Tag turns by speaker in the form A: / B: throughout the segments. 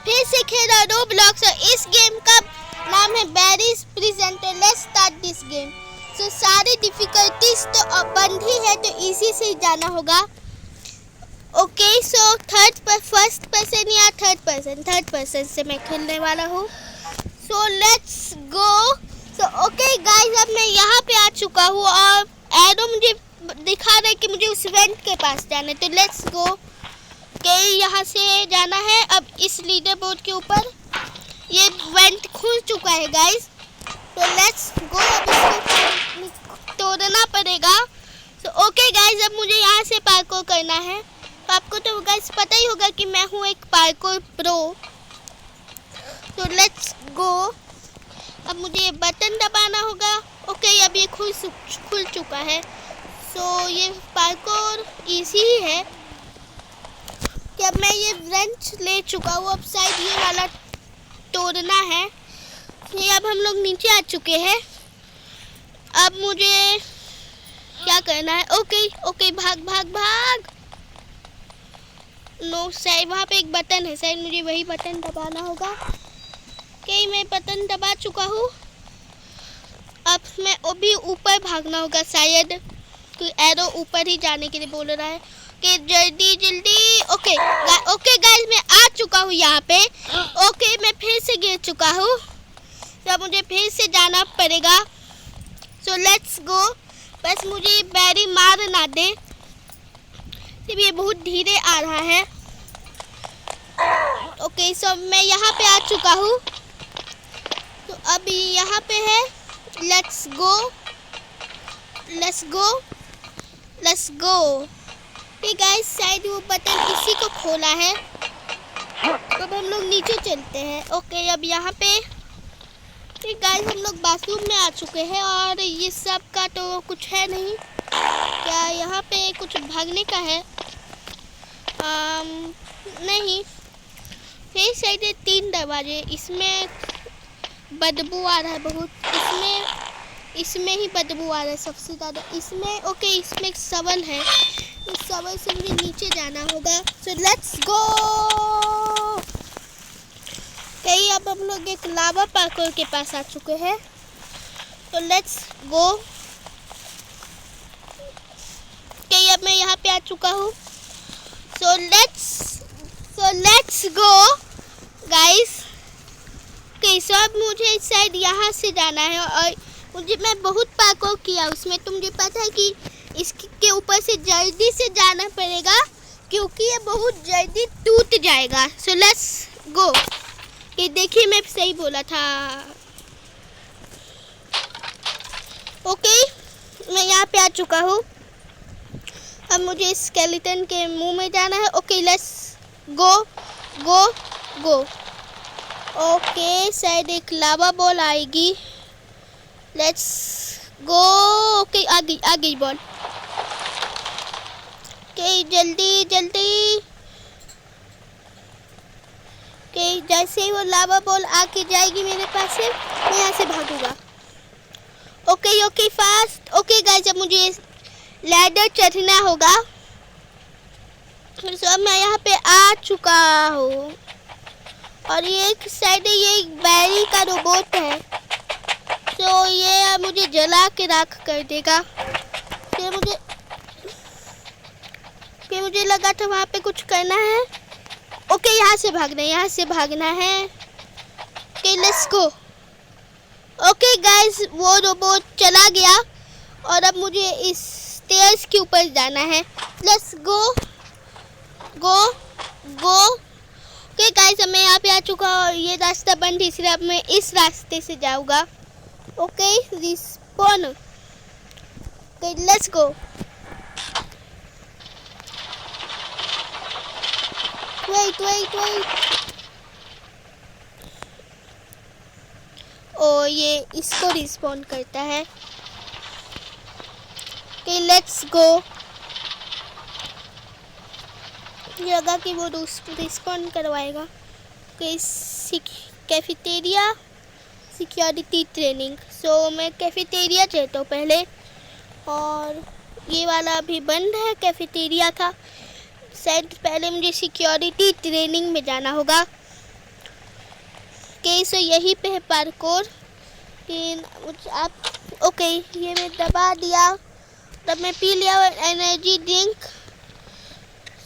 A: फिर से खेल रहा हूँ रोब्लॉक्स और इस गेम का नाम है Barry's presenter. Let's start this game. So सारी डिफिकल्टीज तो बंद ही है, तो इसी से जाना होगा। ओके, सो फर्स्ट पर्सन या थर्ड पर्सन से मैं खेलने वाला हूँ। So let's go. So okay guys, अब मैं यहाँ पे आ चुका हूँ और एरो मुझे दिखा रहा है कि मुझे उस वेंट के पास जाना है, तो लेट्स गो। ओके, यहाँ से जाना है। अब इस लीडर बोर्ड के ऊपर ये वेंट खुल चुका है गाइस, तो लेट्स गो। अब इसको तोड़ना पड़ेगा। तो ओके गाइस, अब मुझे यहाँ से पार्कोर करना है। तो आपको तो गाइस पता ही होगा कि मैं हूँ एक पार्कोर प्रो। तो लेट्स गो। अब मुझे ये बटन दबाना होगा। ओके, अब ये खुल चुका है। सो ये पार्कोर इजी ही है कि अब मैं ये व्रेंच ले चुका हूँ। अब शायद ये वाला तोड़ना है। ये अब हम लोग नीचे आ चुके हैं। अब मुझे क्या करना है? ओके, भाग। नो, शायद वहाँ पे एक बटन है, शायद मुझे वही बटन दबाना होगा। ओके, मैं बटन दबा चुका हूँ। अब मैं अभी ऊपर भागना होगा, शायद कोई एरो ऊपर ही जाने के लिए बोल रहा है कि जल्दी। ओके गाइस, मैं आ चुका हूँ यहाँ पे। ओके, मैं फिर से गिर चुका हूँ, तो मुझे फिर से जाना पड़ेगा। सो लेट्स गो। बस मुझे बैरी मार ना दे, सिर्फ ये बहुत धीरे आ रहा है। ओके, सो मैं यहाँ पे आ चुका हूँ, तो अभी यहाँ पे है। Let's go. ठीक गाइस, शायद वो बटन इसी को खोला है। तो अब हम लोग नीचे चलते हैं। ओके, अब यहाँ पे ठीक गाइस, हम लोग बाथरूम में आ चुके हैं और ये सब का तो कुछ है नहीं। क्या यहाँ पे कुछ भागने का है? नहीं। फिर शायद 3 दरवाजे, इसमें बदबू आ रहा है बहुत। इसमें ही बदबू आ रहा है सबसे ज़्यादा इसमें। ओके, इसमें एक सवल है, इस सवल से मुझे नीचे जाना होगा। सो लेट्स गो। कहीं अब हम लोग एक लावा पार्कोर के पास आ चुके हैं, तो लेट्स गो। कहीं अब मैं यहाँ पे आ चुका हूँ। So let's go guys. Okay, so अब मुझे शायद यहाँ से जाना है और मैं बहुत पार्कोर किया उसमें, तो मुझे पता है कि इसके ऊपर से जल्दी से जाना पड़ेगा क्योंकि ये बहुत जल्दी टूट जाएगा। सो लेट्स गो। ये देखिए, मैं सही बोला था। ओके, मैं यहाँ पे आ चुका हूँ। अब मुझे स्केलेटन के मुंह में जाना है। Okay, let's go. ओके, शायद एक लावा बॉल आएगी। Let's go. ओके, आ गई बॉल। ओके, जल्दी। ओके, जैसे ही वो लावा बॉल आके जाएगी मेरे पास से, मैं यहाँ से भागूंगा। Okay, fast. ओके गाइस, अब मुझे लैडर चढ़ना होगा। तो अब मैं यहाँ पे आ चुका हूँ और ये एक साइड ये एक बैरी का रोबोट है, तो ये मुझे जला के राख कर देगा। फिर मुझे लगा था वहाँ पे कुछ करना है। ओके, यहाँ से भागना है। Okay, let's go. Okay guys, वो रोबोट चला गया और अब मुझे इस स्टेयर्स के ऊपर जाना है। Let's go. ओके गाइस, मैं यहाँ पे आ चुका हूँ और ये रास्ता बंद है, इसलिए अब मैं इस रास्ते से जाऊँगा। Okay, respawn. Okay, let's go. Wait. ओ, ये इसको रिस्पॉन करता है। Okay, let's go. लगा कि वो रिस्पॉन करवाएगा। Okay, cafeteria security training. So मैं कैफेटेरिया चलता हूँ पहले, और ये वाला अभी बंद है कैफेटेरिया का। शायद पहले मुझे सिक्योरिटी ट्रेनिंग में जाना होगा। ओके सो यहीं पे है पार्कोर। आप ओके ये मैं दबा दिया, तब मैं पी लिया एनर्जी ड्रिंक।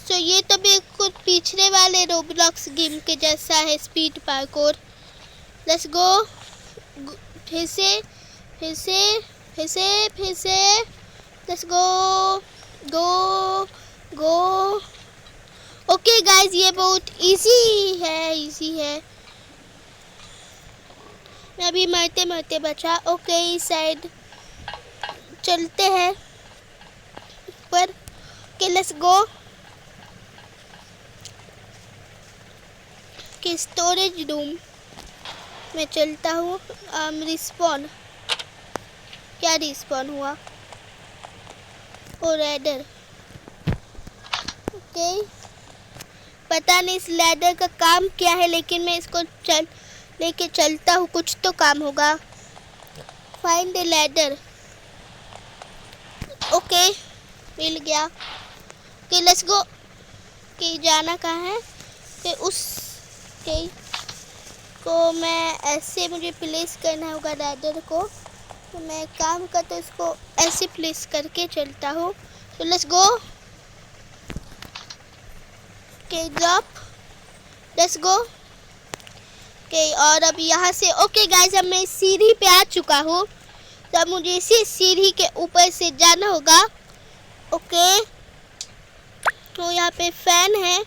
A: सो ये तो बिल्कुल पिछले वाले रोब्लॉक्स गेम के जैसा है, स्पीड पार्कोर। लेट्स गो, फिर से let's go go go. Okay guys ये बहुत इजी है। मैं अभी मरते बचा। ओके इस साइड चलते हैं ऊपर। ओके लेट्स गो। के स्टोरेज रूम में चलता हूँ। रिस्पॉन, क्या रिस्पॉन हुआ? ओ लैडर। ओके पता नहीं इस लैडर का काम क्या है, लेकिन मैं इसको लेके चलता हूँ, कुछ तो काम होगा। Find the ladder. ओके मिल गया। Okay let's go. ओके जाना कहाँ है? कि उस को मैं ऐसे मुझे प्लेस करना होगा लैडर को। तो मैं काम का तो इसको ऐसे प्लेस करके चलता हूँ। तो let's go. Okay drop, let's go. Okay और अब यहाँ से ओके गाइस अब मैं सीढ़ी पे आ चुका हूँ। तो अब मुझे इसी सीढ़ी के ऊपर से जाना होगा। ओके तो यहाँ पे फैन है,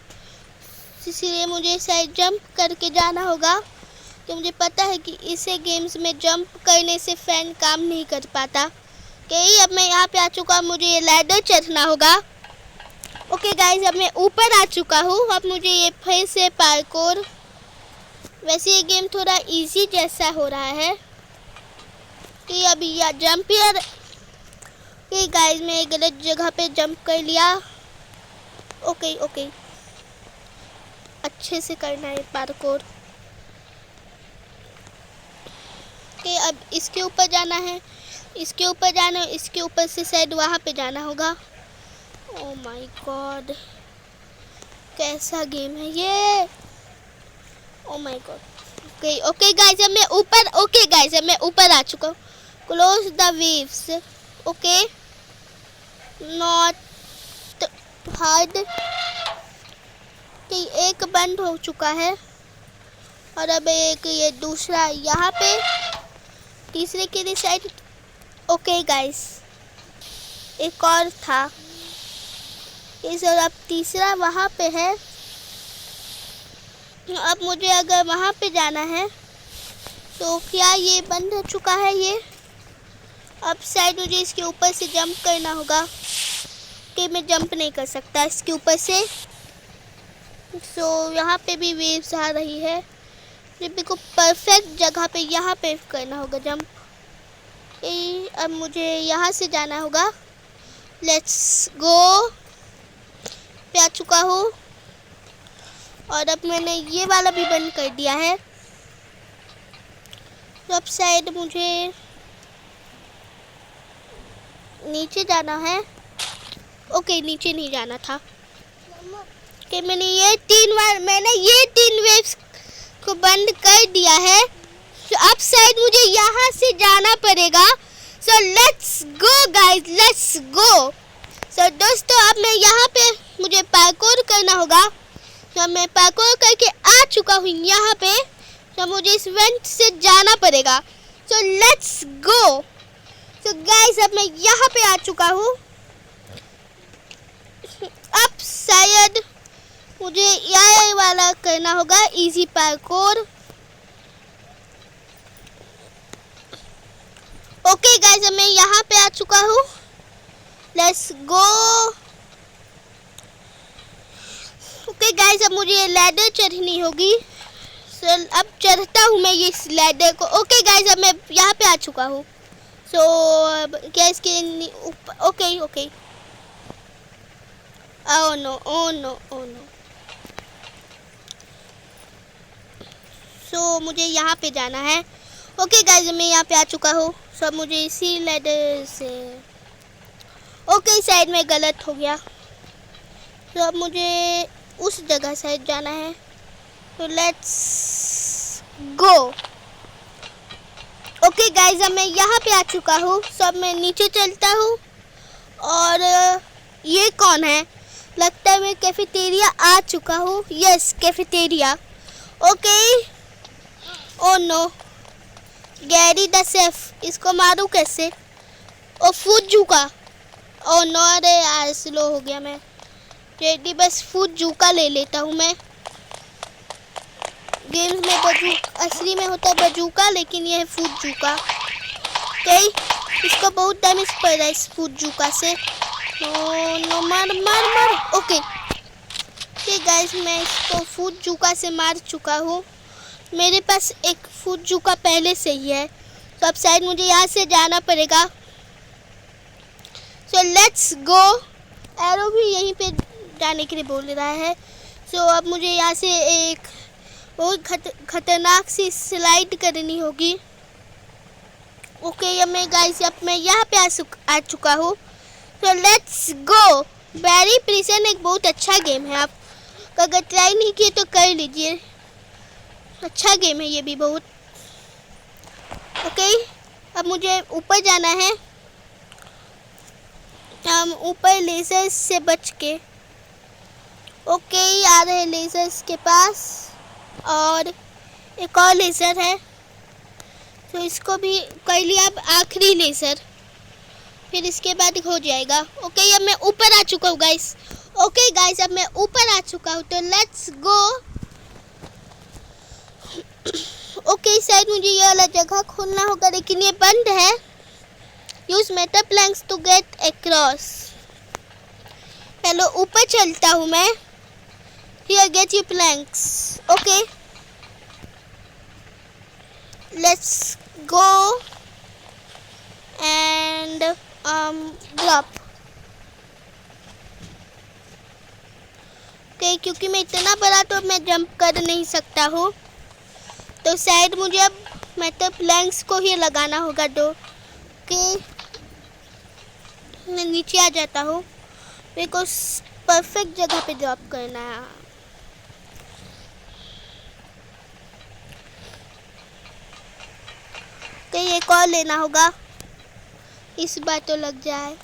A: इसलिए मुझे शायद जंप करके जाना होगा। तो मुझे पता है कि इसे गेम्स में जंप करने से फैन काम नहीं कर पाता। ओके अब मैं यहाँ पे आ चुका, मुझे ये लैडर चढ़ना होगा। ओके गाइस अब मैं ऊपर आ चुका हूँ। अब मुझे ये फिर से पार्कोर। वैसे ये गेम थोड़ा इजी जैसा हो रहा है कि अभी या जंप यार। ओके गाइस मैं गलत जगह पे जंप कर लिया। ओके अच्छे से करना है पार्कोर। ओके अब इसके ऊपर जाना है, इसके ऊपर से शायद वहाँ पे जाना होगा। ओह माय गॉड कैसा गेम है ये। ओह माय गॉड। ओके गाइस अब मैं ऊपर आ चुका हूँ। Close the waves. Okay not hard. एक बंद हो चुका है और अब एक ये दूसरा यहाँ पे तीसरे के साइड। ओके गाइस एक और था इस, और अब तीसरा वहाँ पे है। अब मुझे अगर वहाँ पे जाना है तो क्या ये बंद हो चुका है ये? अब शायद मुझे इसके ऊपर से जंप करना होगा कि मैं जंप नहीं कर सकता इसके ऊपर से। सो यहाँ पे भी वेव्स आ रही है, मेरे को परफेक्ट जगह पे यहाँ पे करना होगा जंप। अब मुझे यहाँ से जाना होगा। Let's go. पे आ चुका हूँ और अब मैंने ये वाला भी बंद कर दिया है। तो अब शायद मुझे नीचे जाना है। ओके नीचे नहीं जाना था कि मैंने ये तीन वेव्स को बंद कर दिया है। तो अब शायद मुझे यहाँ से जाना पड़ेगा। So let's go guys, let's go. So दोस्तों अब मैं यहाँ पे मुझे पार्कोर करना होगा। तो मैं पार्कोर करके आ चुका हूँ यहाँ पे। तो मुझे इस वेंट से जाना पड़ेगा। So let's go. So guys अब मैं यहाँ पे आ चुका हूँ। अब शायद मुझे ये वाला करना होगा इजी पार्कोर। ओके गाइस अब मैं यहाँ पे आ चुका हूँ। Let's go. ओके गाइस अब मुझे ये लैडर चढ़नी होगी। सो अब चढ़ता हूँ मैं ये इस लैडर को। ओके गाइस अब मैं यहाँ पे आ चुका हूँ। सो क्या इसके ओके ओह नो। सो मुझे यहाँ पे जाना है। ओके गाइस मैं यहाँ पे आ चुका हूँ। सो अब मुझे इसी लैडर से ओके साइड में गलत हो गया। तो अब मुझे उस जगह साइड जाना है। तो लेट्स गो। ओके गाइस, अब मैं यहाँ पे आ चुका हूँ। सो अब मैं नीचे चलता हूँ। और ये कौन है? लगता है मैं कैफेटेरिया आ चुका हूँ। Yes, cafeteria. Okay. Oh no, Gary the chef. इसको मारूं कैसे? ओ फूड जूका। ओ नो, अरे यार स्लो हो गया मैं। रेडी, बस फूड जूका ले लेता हूँ मैं। गेम्स में असली में होता है बजूका, लेकिन ये है फूड जूका। ओके, इसको बहुत डैमेज पड़ रहा है इस फूड जूका से। नो, मार मार मार। ओके गाइस, मैं इसको फूड जूका से मार चुका हूँ। मेरे पास एक फूड जूका पहले से ही है, तो अब शायद मुझे यहाँ से जाना पड़ेगा। So let's go. एरो भी यहीं पे जाने के लिए बोल रहा है। सो अब मुझे यहाँ से एक बहुत खतरनाक सी स्लाइड करनी होगी। ओके, अब मैं यहाँ पे आ चुका हूँ। तो लेट्स गो। बैरी प्रिजन एक बहुत अच्छा गेम है। आप अगर ट्राई नहीं किए तो कर लीजिए, अच्छा गेम है ये भी बहुत। ओके, अब मुझे ऊपर जाना है। हम ऊपर लेजर्स से बच के। ओके, आ रहे हैं लेजर्स के पास। और एक और लेज़र है, तो इसको भी कर लिया। अब आखिरी लेज़र, फिर इसके बाद हो जाएगा। ओके, अब मैं ऊपर आ चुका हूँ गाइस। ओके गाइस, अब मैं ऊपर आ चुका हूँ। तो लेट्स गो। ओके, शायद मुझे ये वाला जगह खोलना होगा, लेकिन ये बंद है। Use metal planks to get across. पहले ऊपर चलता हूँ मैं। Here, get your planks. Okay. Let's go and drop. Okay, क्योंकि मैं इतना बड़ा तो मैं जंप कर नहीं सकता हूँ, तो शायद मुझे अब मेटल प्लैंक्स को ही लगाना होगा। दो के मैं नीचे आ जाता हूँ। मेरे को परफेक्ट जगह पे ड्रॉप करना है। कहीं एक और लेना होगा, इस बार तो लग जाए।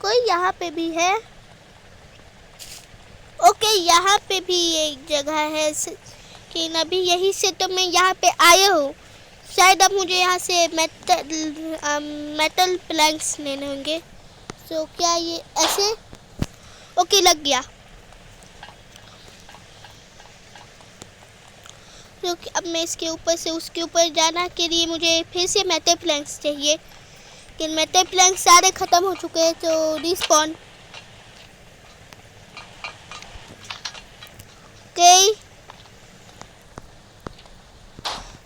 A: कोई यहाँ पे भी है। ओके, यहाँ पे भी एक जगह है, कि अभी यही से तो मैं यहाँ पे आया हूँ। शायद अब मुझे यहाँ से मेटल प्लैंक्स लेने होंगे। तो क्या ये ऐसे? ओके, लग गया। तो अब मैं इसके ऊपर से उसके ऊपर जाना के लिए मुझे फिर से मेटल प्लैंक्स चाहिए, लेकिन मेटल प्लैंक्स सारे ख़त्म हो चुके हैं। तो रिस्पॉन। ओके,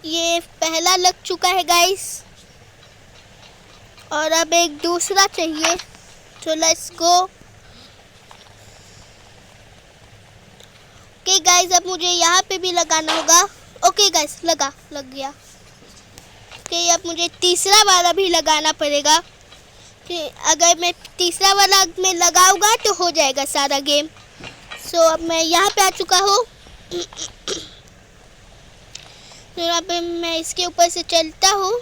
A: ये पहला लग चुका है गाइस, और अब एक दूसरा चाहिए। तो लेट्स गो। ओके गाइस, अब मुझे यहाँ पे भी लगाना होगा। ओके गाइस, लग गया। ओके, अब मुझे तीसरा वाला भी लगाना पड़ेगा, कि अगर मैं तीसरा वाला में लगाऊंगा तो हो जाएगा सारा गेम। सो अब मैं यहाँ पे आ चुका हूँ। तो अब मैं इसके ऊपर से चलता हूँ।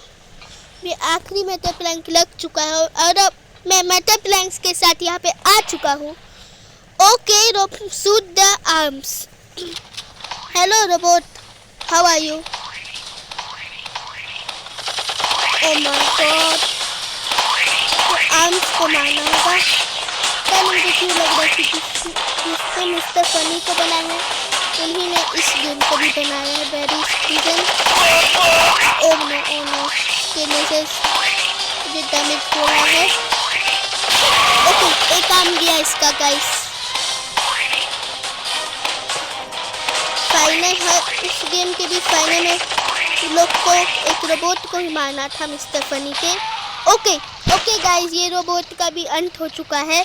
A: ये आखिरी मेटल प्लैंक लग चुका है, और अब मैं मेटल प्लैंक्स के साथ यहाँ पे आ चुका हूँ। Okay, shoot the arms. Hello robot, how are you? Oh my god, तो आर्म्स को मारना होगा। क्या मुझे क्यों लग रहा है कि जिसको मिस्टर फनी को बनाया है, उन्हीं ने इस गेम को भी बनाया है, बैरी प्रिजन। ओह नो, के लेजर्स मुझे डैमेज हो रहा है। ओके, एक काम गया इसका गाइस। फाइनल है इस गेम के भी। फाइनल में लोग को एक रोबोट को ही मारना था, मिस्टर फनी के। ओके गाइस, ये रोबोट का भी अंत हो चुका है।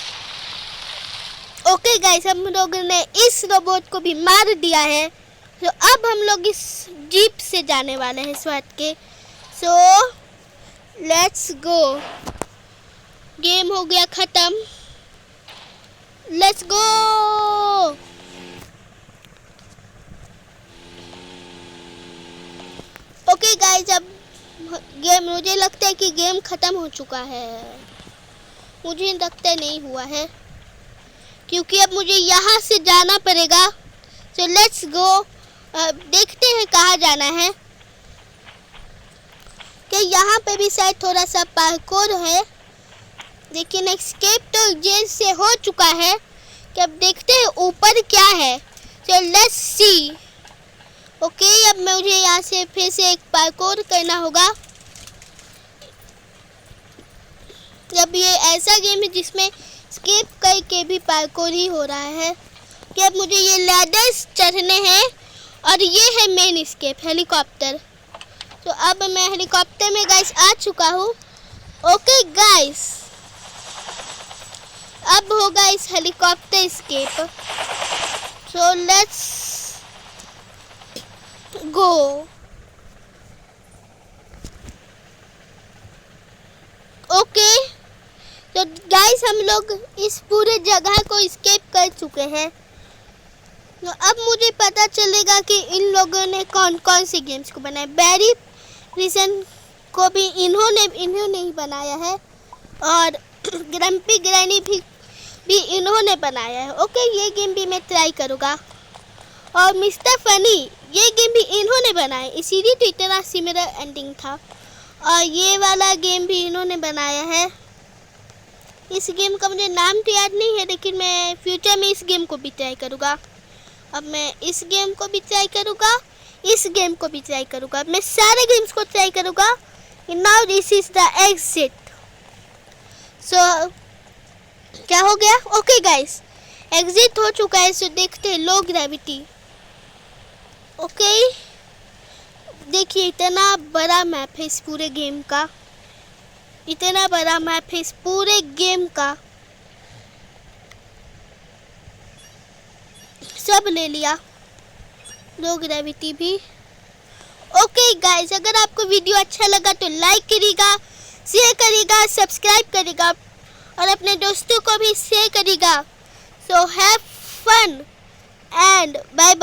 A: ओके गाइस, हम लोगों ने इस रोबोट को भी मार दिया है। तो अब हम लोग इस जीप से जाने वाले हैं स्वाट के। सो लेट्स गो। गेम हो गया ख़त्म। Let's go. ओके गाइस, अब गेम, मुझे लगता है कि गेम ख़त्म हो चुका है। मुझे लगता नहीं हुआ है, क्योंकि अब मुझे यहाँ से जाना पड़ेगा। सो लेट्स गो। देखते हैं कहाँ जाना है। कि यहाँ पे भी शायद थोड़ा सा पार्कोर है, लेकिन एस्केप तो जेल से हो चुका है। कि अब देखते हैं ऊपर क्या है। So let's see. ओके, अब मुझे यहाँ से फिर से एक पार्कोर करना होगा। अब ये ऐसा गेम है जिसमें स्केप करके भी पार्कोर ही हो रहा है। कि अब मुझे ये लैडर्स चढ़ने हैं और ये है मेन स्केप, हेलीकॉप्टर। तो अब मैं हेलीकॉप्टर में गाइस आ चुका हूँ। ओके गाइस, अब होगा इस helicopter escape. So let's go. Okay, तो गाइस हम लोग इस पूरे जगह को स्केप कर चुके हैं। तो अब मुझे पता चलेगा कि इन लोगों ने कौन कौन सी गेम्स को बनाया। बैरी प्रिजन को भी इन्होंने ही बनाया है, और ग्रम्पी ग्रैनी भी इन्होंने बनाया है। ओके, ये गेम भी मैं ट्राई करूँगा। और मिस्टर फनी, ये गेम भी इन्होंने बनाया, इसीलिए तो इतना सिमिलर एंडिंग था। और ये वाला गेम भी इन्होंने बनाया है। इस गेम का मुझे नाम तो याद नहीं है, लेकिन मैं फ्यूचर में इस गेम को भी ट्राई करूँगा। अब मैं इस गेम को भी ट्राई करूँगा, इस गेम को भी ट्राई करूँगा। मैं सारे गेम्स को ट्राई करूँगा। Now this is the exit. So क्या हो गया? ओके गाइस, एग्जिट हो चुका है। सो देखते हैं लो ग्रेविटी। ओके, देखिए इतना बड़ा मैप है इस पूरे गेम का, इतना बड़ा मैप है इस पूरे गेम का। सब ले लिया, लो ग्रेविटी भी। ओके गाइस, अगर आपको वीडियो अच्छा लगा तो लाइक करिएगा, शेयर करिएगा, सब्सक्राइब करिएगा और अपने दोस्तों को भी शेयर करिएगा। So have fun and bye bye.